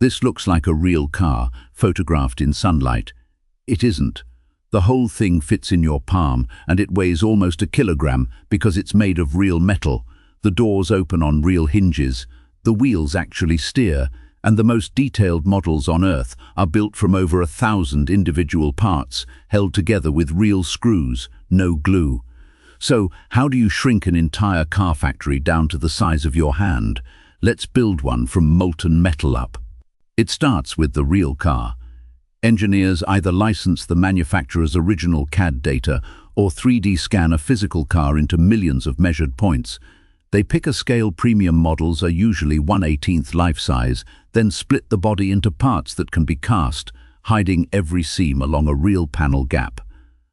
This looks like a real car, photographed in sunlight. It isn't. The whole thing fits in your palm, and it weighs almost a kilogram because it's made of real metal. The doors open on real hinges. The wheels actually steer, and the most detailed models on Earth are built from over 1,000 individual parts, held together with real screws, no glue. So, how do you shrink an entire car factory down to the size of your hand? Let's build one from molten metal up. It starts with the real car. Engineers either license the manufacturer's original CAD data or 3D scan a physical car into millions of measured points. They pick a scale. Premium models are usually 1/18th life size, then split the body into parts that can be cast, hiding every seam along a real panel gap.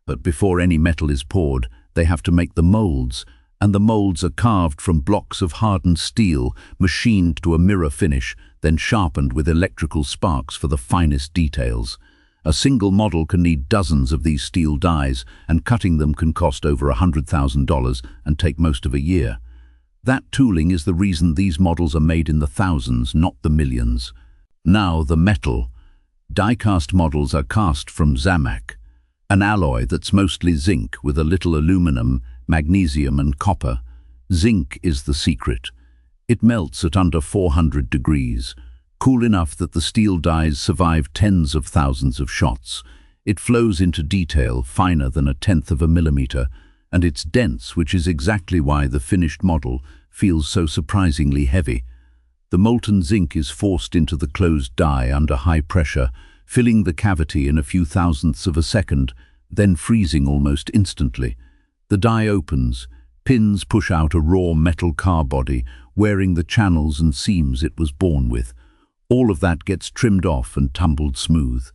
But before any metal is poured, they have to make the molds, and the molds are carved from blocks of hardened steel, machined to a mirror finish, then sharpened with electrical sparks for the finest details. A single model can need dozens of these steel dies, and cutting them can cost over $100,000 and take most of a year. That tooling is the reason these models are made in the thousands, not the millions. Now the metal. Die-cast models are cast from Zamak, an alloy that's mostly zinc with a little aluminum, magnesium and copper. Zinc is the secret. It melts at under 400 degrees, cool enough that the steel dies survive tens of thousands of shots. It flows into detail finer than 1/10 of a millimeter, and it's dense, which is exactly why the finished model feels so surprisingly heavy. The molten zinc is forced into the closed die under high pressure, filling the cavity in a few thousandths of a second, then freezing almost instantly. The die opens. Pins push out a raw metal car body, wearing the channels and seams it was born with. All of that gets trimmed off and tumbled smooth.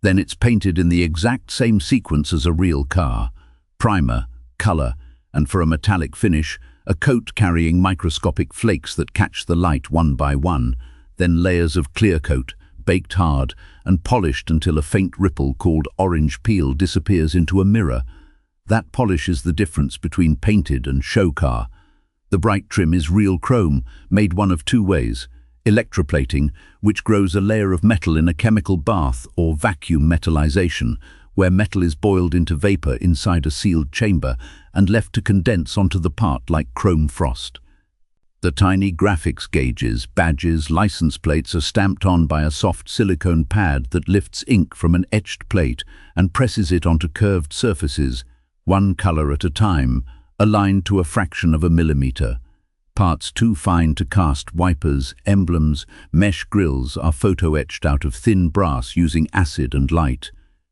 Then it's painted in the exact same sequence as a real car. Primer, color, and for a metallic finish, a coat carrying microscopic flakes that catch the light one by one, then layers of clear coat, baked hard and polished until a faint ripple called orange peel disappears into a mirror. That polish is the difference between painted and show car. The bright trim is real chrome, made one of two ways: electroplating, which grows a layer of metal in a chemical bath, or vacuum metallization, where metal is boiled into vapor inside a sealed chamber and left to condense onto the part like chrome frost. The tiny graphics gauges, badges, license plates are stamped on by a soft silicone pad that lifts ink from an etched plate and presses it onto curved surfaces, one color at a time, aligned to a fraction of a millimeter. Parts too fine to cast, wipers, emblems, mesh grills are photo-etched out of thin brass using acid and light.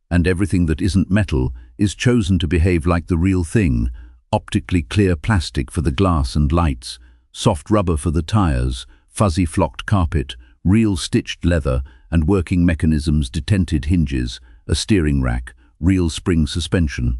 And everything that isn't metal is chosen to behave like the real thing: optically clear plastic for the glass and lights, soft rubber for the tires, fuzzy flocked carpet, real stitched leather and working mechanisms, detented hinges, a steering rack, real spring suspension.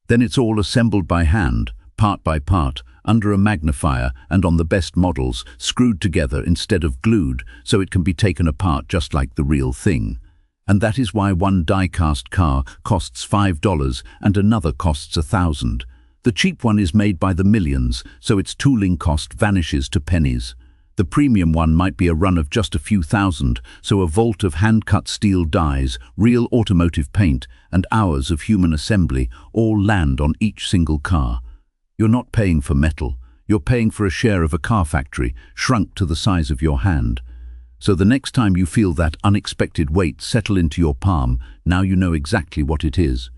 Then it's all assembled by hand, part by part, under a magnifier, and on the best models, screwed together instead of glued, so it can be taken apart just like the real thing. And that is why one die-cast car costs $5 and another costs $1,000. The cheap one is made by the millions, so its tooling cost vanishes to pennies. The premium one might be a run of just a few thousand, so a vault of hand-cut steel dies, real automotive paint, and hours of human assembly all land on each single car. You're not paying for metal. You're paying for a share of a car factory, shrunk to the size of your hand. So the next time you feel that unexpected weight settle into your palm, now you know exactly what it is.